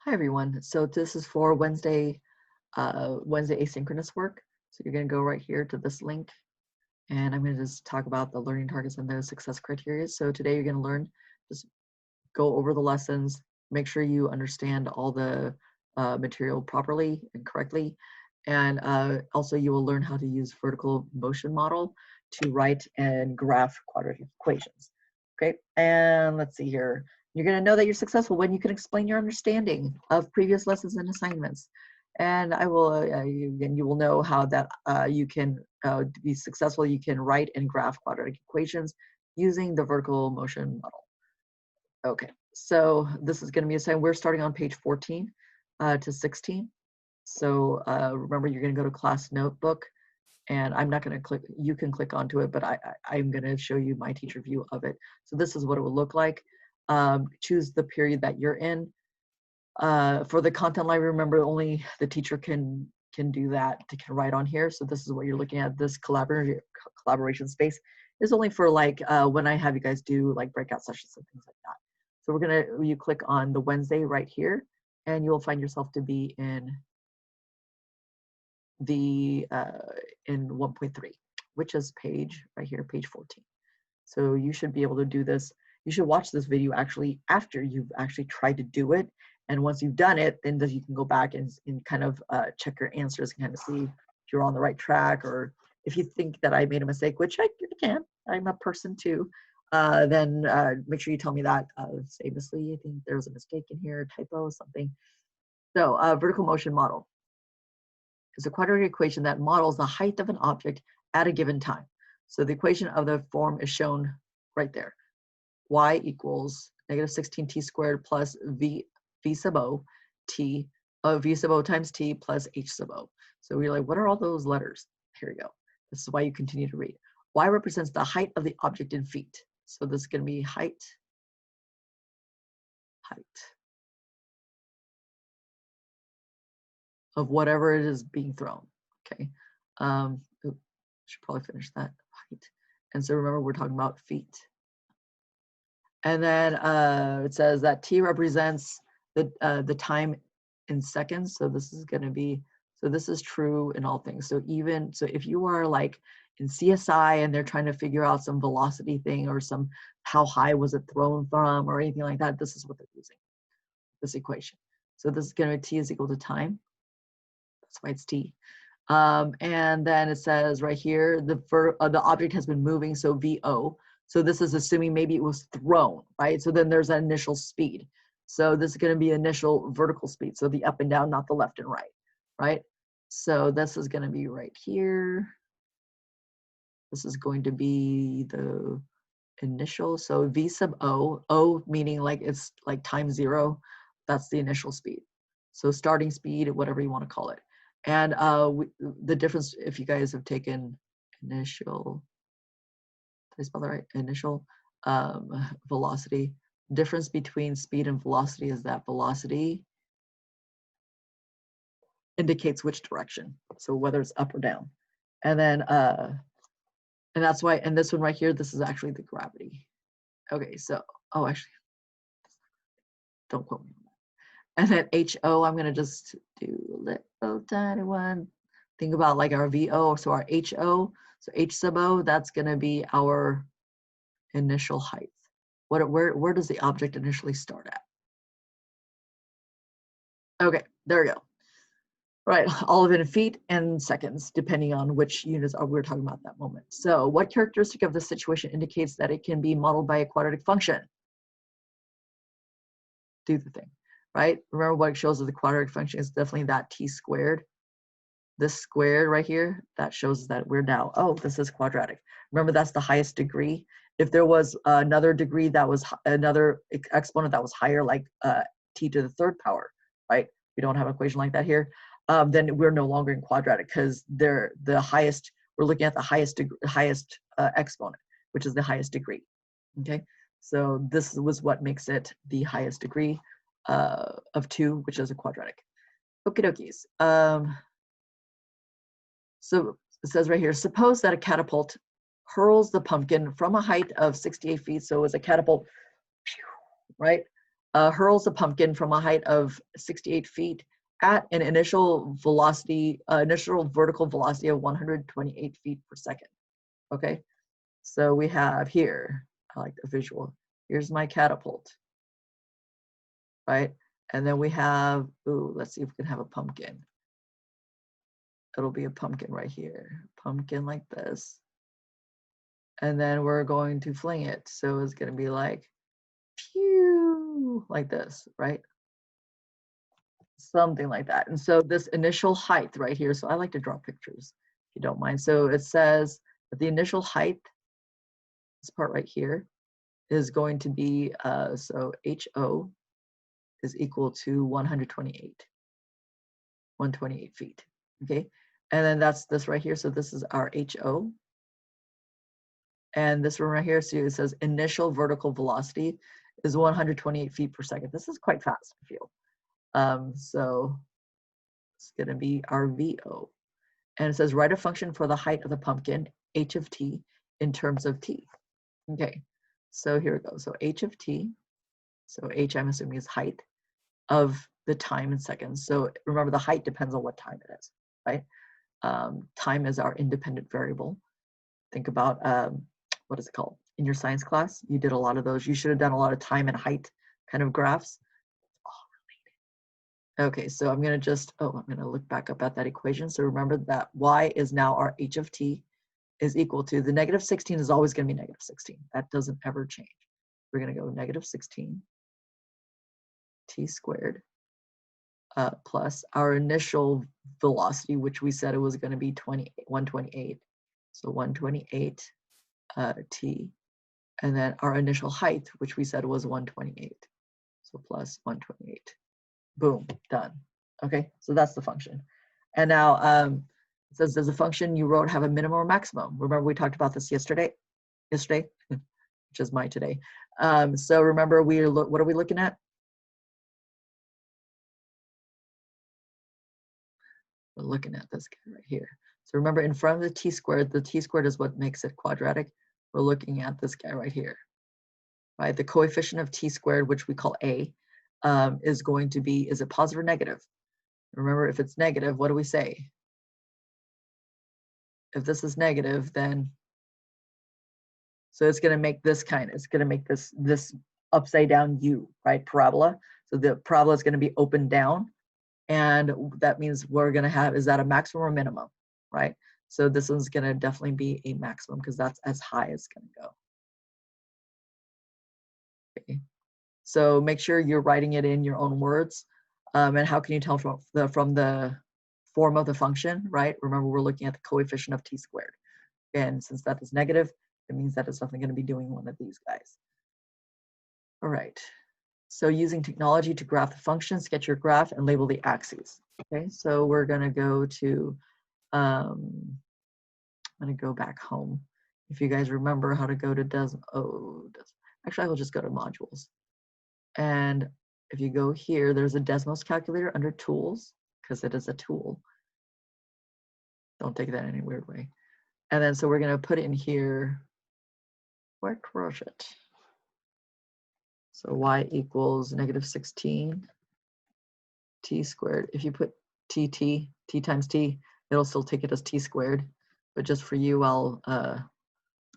Hi everyone. So this is for Wednesday asynchronous work. So you're going to go right here to this link, and I'm going to just talk about the learning targets and the success criteria. So today you're going to learn, just go over the lessons, make sure you understand all the material properly and correctly, and also you will learn how to use vertical motion model to write and graph quadratic equations. Okay, and let's see here. You're going to know that you're successful when you can explain your understanding of previous lessons and assignments. And I will, you will know how that you can be successful. You can write and graph quadratic equations using the vertical motion model. Okay, so this is going to be assigned. We're starting on page 14 to 16. So remember, you're going to go to class notebook, and I'm not going to click, you can click onto it, but I'm going to show you my teacher view of it. So this is what it will look like. Choose the period that you're in. For the content library, remember only the teacher can do that, can write on here. So this is what you're looking at. This collaboration space is only for like when I have you guys do like breakout sessions and things like that. So you click on the Wednesday right here, and you will find yourself to be in the in 1.3, which is page right here, page 14. So you should be able to do this. You should watch this video actually after you've actually tried to do it. And once you've done it, then you can go back and kind of check your answers and kind of see if you're on the right track, or if you think that I made a mistake, which I can. I'm a person too. Then make sure you tell me that. Say, Miss Lee, I think there was a mistake in here, typo, something. So vertical motion model is a quadratic equation that models the height of an object at a given time. So the equation of the form is shown right there. Y equals negative 16t squared plus v sub o t of v sub o times t plus h sub o. So we're like, what are all those letters? Here we go. This is why you continue to read. Y represents the height of the object in feet. So this is going to be height of whatever it is being thrown. Okay. Should probably finish that. Height. And so remember, we're talking about feet. And then it says that t represents the time in seconds. So this is going to be, so this is true in all things. So if you are like in CSI and they're trying to figure out some velocity thing or some how high was it thrown from or anything like that, this is what they're using, this equation. So this is going to be t is equal to time. That's why it's t. And then it says right here, the object has been moving, so VO. So this is assuming maybe it was thrown, right? So then there's an initial speed. So this is going to be initial vertical speed. So the up and down, not the left and right, right? So this is going to be right here. This is going to be the initial. So V sub O, O meaning like it's like time zero. That's the initial speed. So starting speed, whatever you want to call it. And the difference, if you guys have taken initial, did I spell that right? Initial velocity. Difference between speed and velocity is that velocity indicates which direction. So whether it's up or down. And then, and that's why, and this one right here, this is actually the gravity. Okay, so, oh, actually, don't quote me on that. And then HO, I'm going to just do a little tiny one. Think about like our VO, so our HO, so H sub O, that's going to be our initial height. Where does the object initially start at? Okay, there we go. Right, all of it in feet and seconds, depending on which units we're talking about at that moment. So what characteristic of the situation indicates that it can be modeled by a quadratic function? Do the thing, right? Remember what it shows that the quadratic function is definitely that t squared. This squared right here, that shows that we're now, oh, this is quadratic. Remember, that's the highest degree. If there was another degree that was another exponent that was higher, like t to the third power, right? We don't have an equation like that here. Then we're no longer in quadratic because they're the highest. We're looking at the highest exponent, which is the highest degree. Okay, so this was what makes it the highest degree of 2, which is a quadratic. Okie dokies. So it says right here, suppose that a catapult hurls the pumpkin from a height of 68 feet. So it's a catapult, right? hurls a pumpkin from a height of 68 feet at an initial vertical velocity of 128 feet per second. Okay, so we have here, I like the visual. Here's my catapult, right? And then we have, ooh, let's see if we can have a pumpkin. It'll be a pumpkin right here, pumpkin like this. And then we're going to fling it. So it's going to be like, pew, like this, right? Something like that. And so this initial height right here, so I like to draw pictures, if you don't mind. So it says that the initial height, this part right here, is going to be, so HO is equal to 128 feet, okay? And then that's this right here, so this is our HO. And this one right here, so it says initial vertical velocity is 128 feet per second. This is quite fast, I feel. So it's gonna be our VO. And it says write a function for the height of the pumpkin, h of t, in terms of t. Okay, so here we go. So h of t, so h I'm assuming is height of the time in seconds. So remember the height depends on what time it is, right? Time is our independent variable. Think about, what is it called? In your science class, you did a lot of those. You should have done a lot of time and height kind of graphs. Okay, so I'm gonna look back up at that equation. So remember that y is now our h of t is equal to, the negative 16 is always gonna be negative 16. That doesn't ever change. We're gonna go negative 16 t squared plus our initial velocity, which we said it was gonna be 128. So 128 t, and then our initial height, which we said was 128. So plus 128. Boom, done. Okay, so that's the function. And now it says, does the function you wrote have a minimum or maximum? Remember we talked about this yesterday, which is my today. So remember what are we looking at? We're looking at this guy right here. So remember, in front of the t squared is what makes it quadratic. We're looking at this guy right here, right? The coefficient of t squared, which we call a, is going to be, is it positive or negative? Remember, if it's negative, what do we say? If this is negative, then, so it's going to make this it's going to make this upside down U, right? Parabola. So the parabola is going to be open down. And that means we're going to have, is that a maximum or minimum, right? So this one's going to definitely be a maximum because that's as high as it's going to go. Okay. So make sure you're writing it in your own words. And how can you tell from the form of the function, right? Remember, we're looking at the coefficient of t squared. And since that is negative, it means that it's definitely going to be doing one of these guys. All right. So using technology to graph the function, sketch your graph and label the axes. Okay, so we're going to go to, I'm going to go back home. If you guys remember how to go to actually I will just go to modules. And if you go here, there's a Desmos calculator under tools, because it is a tool. Don't take that in any weird way. And then so we're going to put in here, where was it? So y equals negative 16 t squared. If you put t times t, it'll still take it as t squared. But just for you, I'll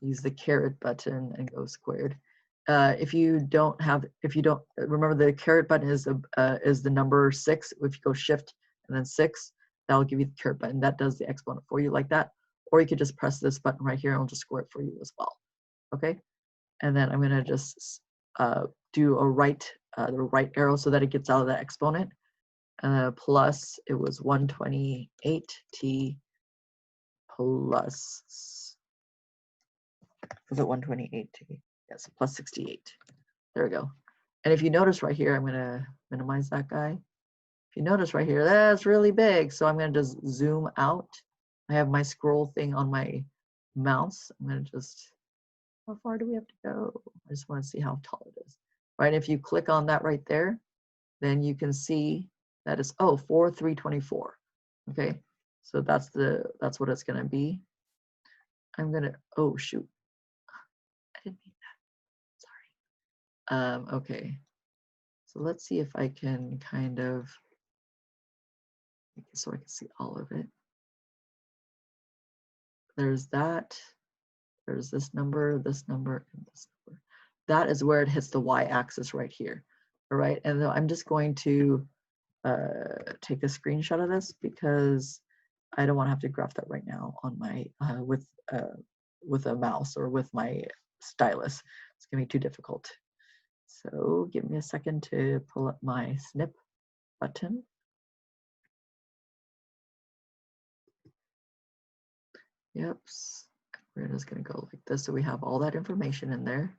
use the caret button and go squared. If you don't remember, the caret button is the number 6. If you go shift and then 6, that'll give you the caret button. That does the exponent for you like that. Or you could just press this button right here and I'll just square it for you as well. Okay, and then I'm gonna just do the right arrow so that it gets out of the exponent. Plus, it was 128t plus, was it 128t? Yes, plus 68. There we go. And if you notice right here, I'm going to minimize that guy. If you notice right here, that's really big. So I'm going to just zoom out. I have my scroll thing on my mouse. I'm going to just, how far do we have to go? I just want to see how tall it is. Right, if you click on that right there, then you can see that is 4,324. Okay, so that's what it's going to be. I'm going to, oh shoot, I didn't mean that. Sorry. Okay, So let's see if I can kind of, so I can see all of it. There's that, there's this number, and this number. That is where it hits the y-axis right here. All right, and I'm just going to take a screenshot of this because I don't want to have to graph that right now on my with a mouse or with my stylus. It's gonna be too difficult. So give me a second to pull up my snip button. Yep, we're just gonna go like this so we have all that information in there.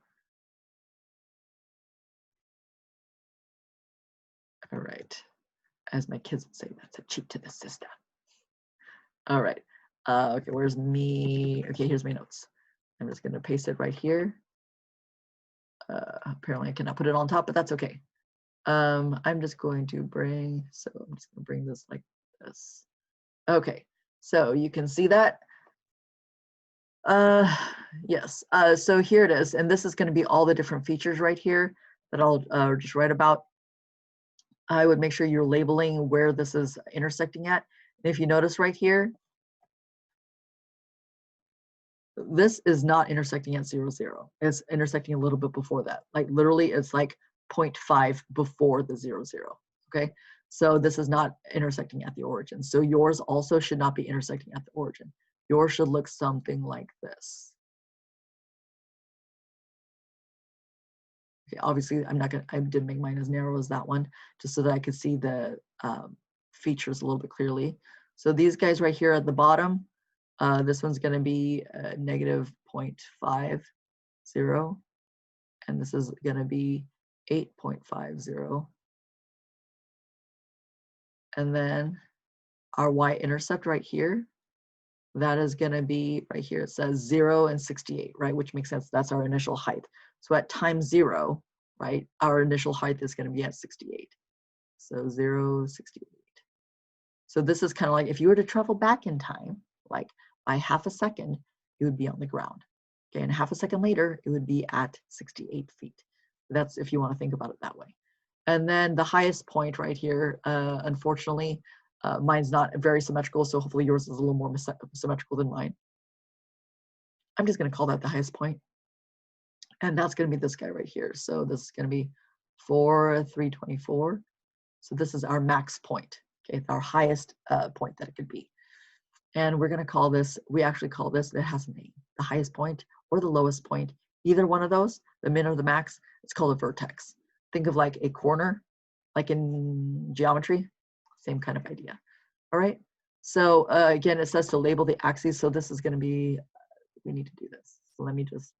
All right, as my kids would say, that's a cheat to the system. All right, okay, where's me? Okay, here's my notes. I'm just gonna paste it right here. Apparently I cannot put it on top, but that's okay. I'm just going to bring, so I'm just gonna bring this like this. Okay, so you can see that. Yes, so here it is, and this is gonna be all the different features right here that I'll just write about. I would make sure you're labeling where this is intersecting at. And if you notice right here, this is not intersecting at 0, 0. It's intersecting a little bit before that. Like literally it's like 0.5 before the 0, 0. Okay, so this is not intersecting at the origin. So yours also should not be intersecting at the origin. Yours should look something like this. Okay, obviously I did make mine as narrow as that one, just so that I could see the features a little bit clearly. So these guys right here at the bottom, this one's gonna be negative 0.50, and this is gonna be 8.50. And then our y-intercept right here, that is gonna be right here, it says 0 and 68, right? Which makes sense, that's our initial height. So at time 0, right, our initial height is gonna be at 68. So 0, 68. So this is kind of like if you were to travel back in time, like by half a second, it would be on the ground. Okay, and half a second later, it would be at 68 feet. That's if you want to think about it that way. And then the highest point right here, unfortunately, mine's not very symmetrical, so hopefully yours is a little more symmetrical than mine. I'm just going to call that the highest point. And that's going to be this guy right here. So this is going to be 4,324. So this is our max point. Okay, our highest point that it could be. And we're going to call this, we actually call this, it has a name, the highest point or the lowest point. Either one of those, the min or the max, it's called a vertex. Think of like a corner, like in geometry, same kind of idea. All right. So again, it says to label the axes. So this is going to be, we need to do this. So let me just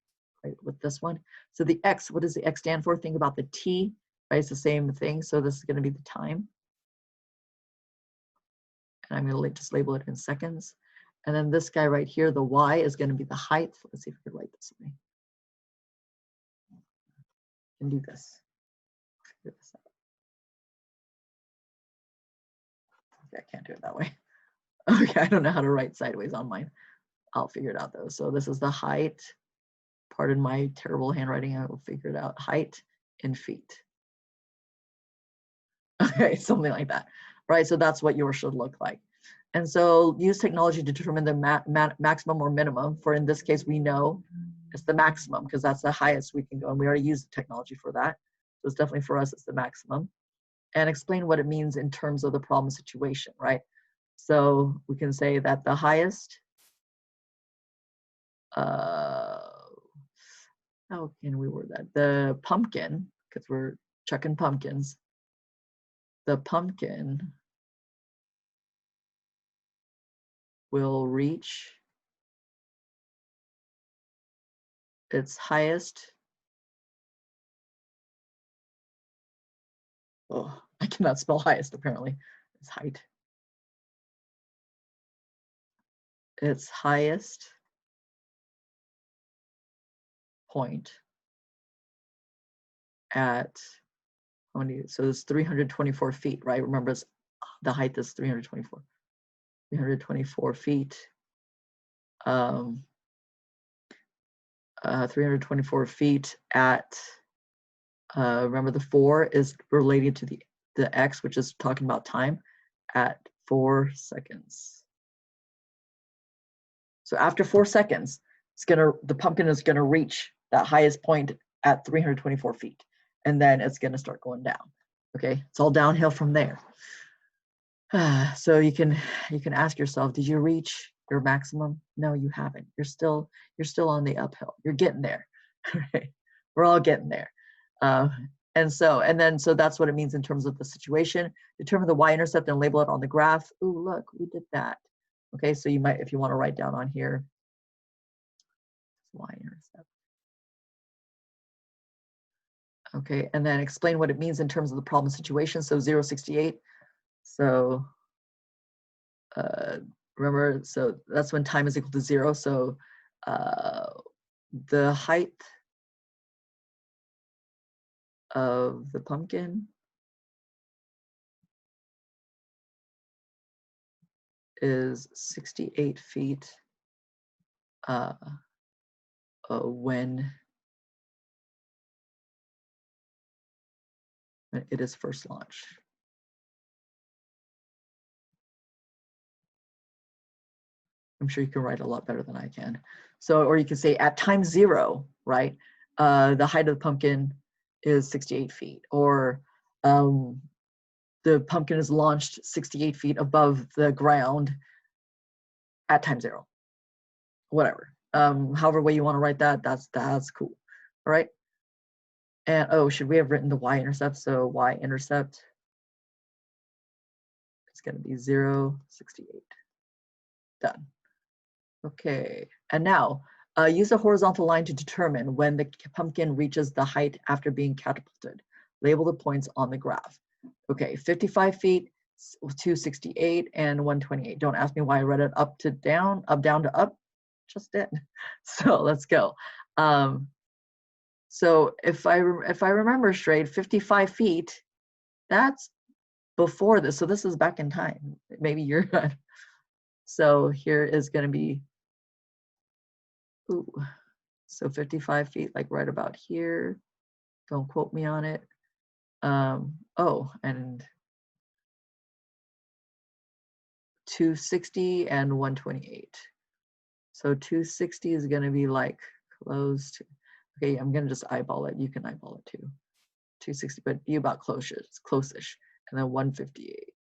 write with this one. So the X, what does the X stand for? Think about the T, right? It's the same thing. So this is going to be the time. And I'm going to just label it in seconds. And then this guy right here, the Y, is going to be the height. Let's see if we can write this way. And do this. Figure this out. Okay, I can't do it that way. Okay, I don't know how to write sideways on mine. I'll figure it out though. So this is the height. Pardon my terrible handwriting. I will figure it out. Height in feet. Okay, something like that. Right, so that's what yours should look like. And so use technology to determine the maximum or minimum. For in this case, we know it's the maximum because that's the highest we can go. And we already used the technology for that. So it's definitely for us, it's the maximum. And explain what it means in terms of the problem situation, right? So we can say that the highest, how can we word that? The pumpkin, because we're checking pumpkins, the pumpkin will reach its highest, oh, I cannot spell highest apparently, it's height. Its highest point at, how many, so it's 324 feet, right? Remember, it's, the height is 324. 324 feet. 324 feet at Remember the 4 is related to the x, which is talking about time, at 4 seconds. So after 4 seconds, the pumpkin is gonna reach that highest point at 324 feet, and then it's gonna start going down. Okay, it's all downhill from there. So you can ask yourself, did you reach your maximum? No, you haven't. You're still on the uphill. You're getting there. Right? We're all getting there. And so that's what it means in terms of the situation. Determine the y-intercept and label it on the graph. Ooh, look, we did that. Okay, so you might, if you want to write down on here, y-intercept. Okay, and then explain what it means in terms of the problem situation. So 0.68. So remember, so that's when time is equal to 0. So the height of the pumpkin is 68 feet when it is first launched. I'm sure you can write a lot better than I can. So, or you can say at time 0, right? The height of the pumpkin is 68 feet, or the pumpkin is launched 68 feet above the ground at time 0. Whatever. However way you want to write that, that's cool. All right. And oh, should we have written the y-intercept? So y-intercept, it's going to be 0.68. Done. Okay, and now use a horizontal line to determine when the pumpkin reaches the height after being catapulted. Label the points on the graph. Okay, 55 feet, 268, and 128. Don't ask me why I read it up to down, down to up. Just did. So let's go. So if I remember straight, 55 feet, that's before this. So this is back in time. Maybe you're good. So here is going to be, ooh, so 55 feet, like right about here. Don't quote me on it. Oh, and 260 and 128. So 260 is going to be like close to, okay, I'm going to just eyeball it. You can eyeball it too. 260, but be about close-ish. And then 158,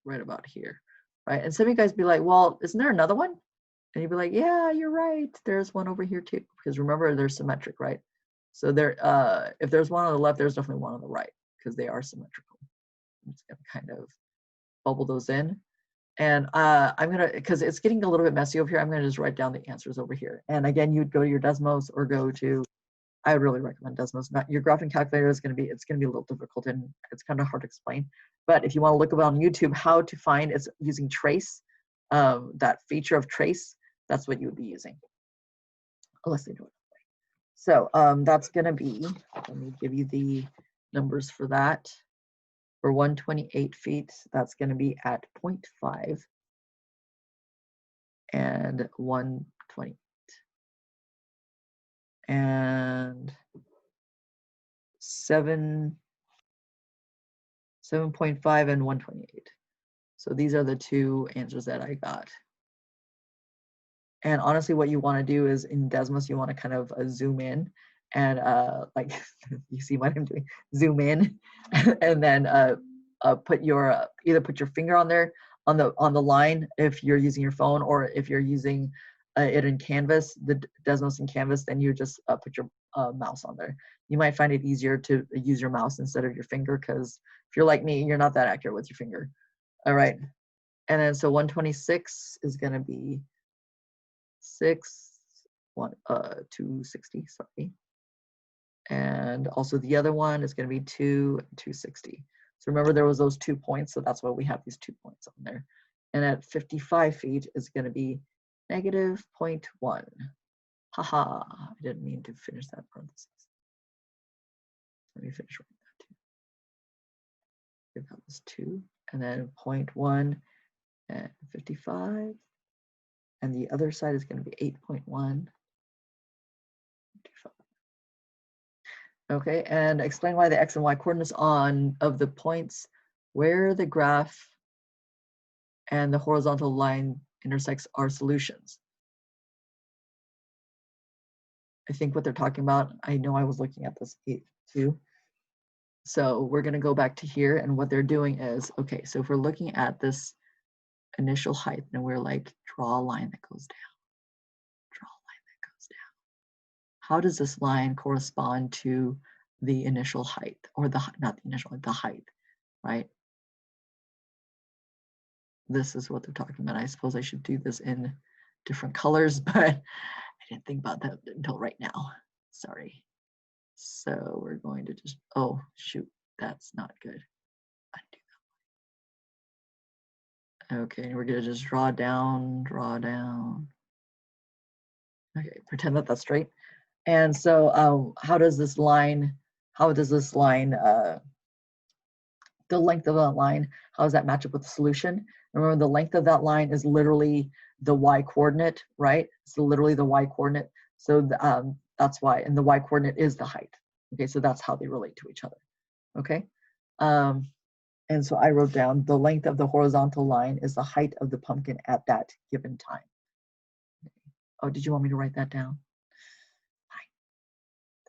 right about here, right? And some of you guys be like, well, isn't there another one? And you'd be like, yeah, you're right. There's one over here too. Because remember, they're symmetric, right? So there, if there's one on the left, there's definitely one on the right because they are symmetrical. I'm just gonna kind of bubble those in. And I'm gonna, because it's getting a little bit messy over here, I'm gonna just write down the answers over here. And again, you'd go to your Desmos or go to, I would really recommend Desmos. Your graphing calculator is gonna be, it's gonna be a little difficult and it's kind of hard to explain. But if you wanna look up on YouTube how to find, it's using trace, that feature of trace, that's what you would be using. Unless they do it. So that's gonna be, let me give you the numbers for that. For 128 feet, that's gonna be at 0.5 and 128. And 7.5 and 128. So these are the two answers that I got. And honestly, what you want to do is in Desmos, you want to kind of zoom in and like you see what I'm doing, zoom in, and then put your either put your finger on there on the line if you're using your phone, or if you're using it in Canvas, the Desmos in Canvas, then you just put your mouse on there. You might find it easier to use your mouse instead of your finger, because if you're like me, you're not that accurate with your finger. All right, and then so 126 is going to be 260, sorry. And also the other one is going to be 260. So remember, there was those 2 points, so that's why we have these 2 points on there. And at 55 feet is going to be negative 0.1. Haha, I didn't mean to finish that parenthesis. Let me finish writing that too. That was 2, and then 0.1 and 55. And the other side is going to be 8.1. Okay, and explain why the x and y coordinates of the points where the graph and the horizontal line intersects are solutions. I think what they're talking about, I know I was looking at this too. So we're going to go back to here, and what they're doing is, okay, so if we're looking at this initial height and we're like, draw a line that goes down, draw a line that goes down. How does this line correspond to the initial height, or not the initial, the height, right? This is what they're talking about. I suppose I should do this in different colors, but I didn't think about that until right now. Sorry. So we're going to just, oh, shoot, that's not good. Undo that. Okay, we're going to just draw down, draw down. Okay, pretend that that's straight. And so how does this line, the length of that line, how does that match up with the solution? Remember, the length of that line is literally the y coordinate, right? It's literally the y coordinate. So that's why, and the y coordinate is the height. Okay, so that's how they relate to each other. Okay, and so I wrote down the length of the horizontal line is the height of the pumpkin at that given time. Oh, did you want me to write that down?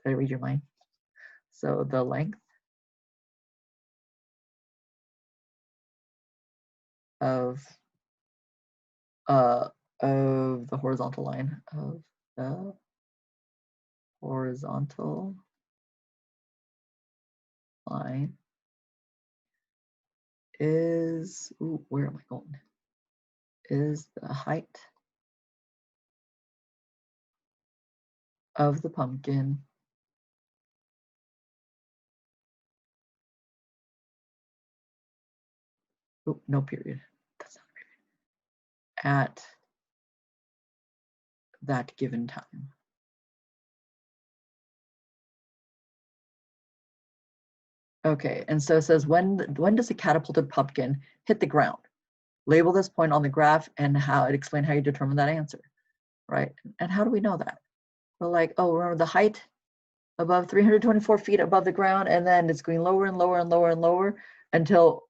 Did I read your mind? So the length of the horizontal line, of the horizontal line is, ooh, where am I going? Is the height of the pumpkin oh, no period. That's not a period. At that given time. Okay, and so it says when does a catapulted pumpkin hit the ground? Label this point on the graph and explain how you determine that answer, right? And how do we know that? We're like, oh, remember the height above 324 feet above the ground, and then it's going lower and lower and lower and lower until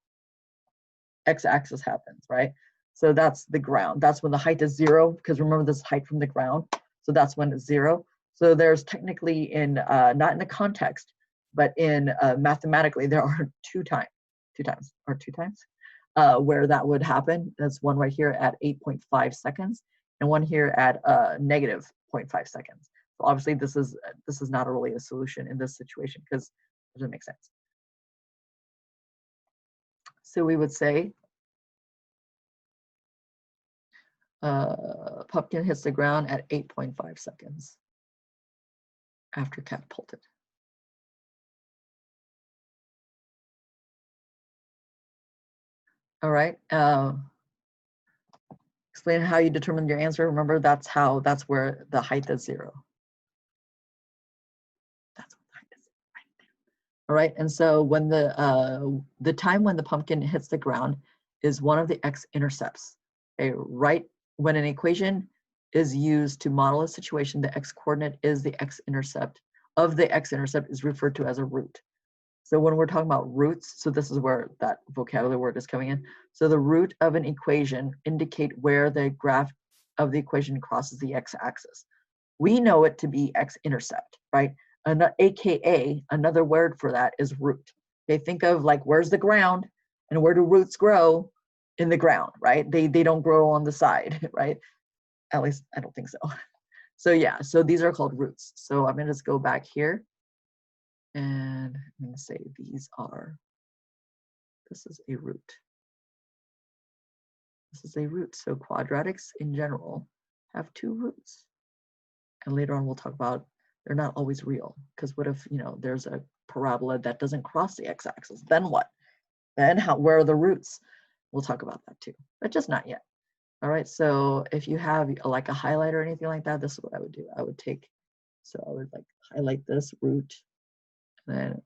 x-axis happens, right? So that's the ground. That's when the height is 0, because remember this height from the ground. So that's when it's 0. So there's technically not in a context, but in mathematically, there are two times where that would happen. That's one right here at 8.5 seconds and one here at negative 0.5 seconds. So obviously this is not really a solution in this situation because it doesn't make sense. So we would say pumpkin hits the ground at 8.5 seconds after catapulted. All right. Explain how you determine your answer. Remember, that's where the height is 0. That's what the height is right there. All right. And so when the time when the pumpkin hits the ground is one of the x-intercepts. Okay, right when an equation is used to model a situation, the x-coordinate is the x-intercept. Of the x-intercept is referred to as a root. So when we're talking about roots, so this is where that vocabulary word is coming in. So the root of an equation indicate where the graph of the equation crosses the x-axis. We know it to be x-intercept, right? AKA, another word for that is root. They think of like, where's the ground and where do roots grow? In the ground, right? They don't grow on the side, right? At least I don't think so. So yeah, so these are called roots. So I'm gonna just go back here and I'm going to say this is a root. This is a root. So quadratics in general have 2 roots. And later on we'll talk about they're not always real, because what if, there's a parabola that doesn't cross the x-axis? Then what? Then where are the roots? We'll talk about that too, but just not yet. All right, so if you have like a highlighter or anything like that, this is what I would do. I would like highlight this root, and then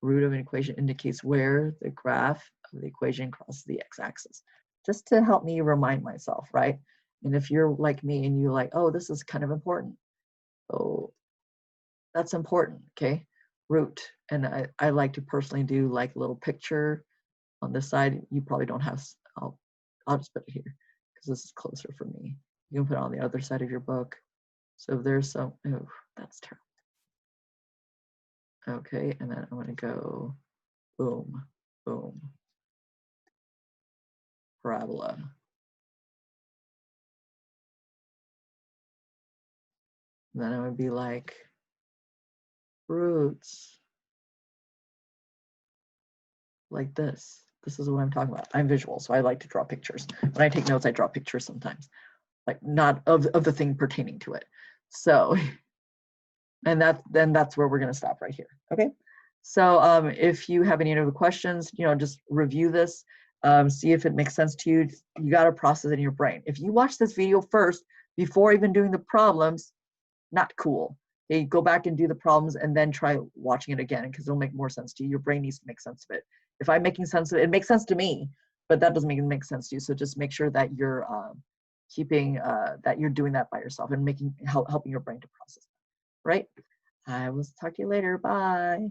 root of an equation indicates where the graph of the equation crosses the x-axis, just to help me remind myself, right? And if you're like me and you're like, oh, this is kind of important. Oh, that's important, okay? root. And I like to personally do like a little picture on this side. You probably don't have, I'll just put it here because this is closer for me. You can put it on the other side of your book. So if there's some, oh, that's terrible. Okay, and then I'm gonna go boom, boom, parabola. And then I'm gonna be like, roots, like this. This is what I'm talking about. I'm visual, so I like to draw pictures. When I take notes, I draw pictures sometimes, like not of the thing pertaining to it. So, and that's where we're gonna stop right here, okay? So if you have any other questions, just review this, see if it makes sense to you. You gotta process it in your brain. If you watch this video first, before even doing the problems, not cool. Okay, go back and do the problems and then try watching it again because it'll make more sense to you. Your brain needs to make sense of it. If I'm making sense of it, it makes sense to me, but that doesn't make sense to you. So just make sure that you're that you're doing that by yourself and helping your brain to process, right? I will talk to you later. Bye.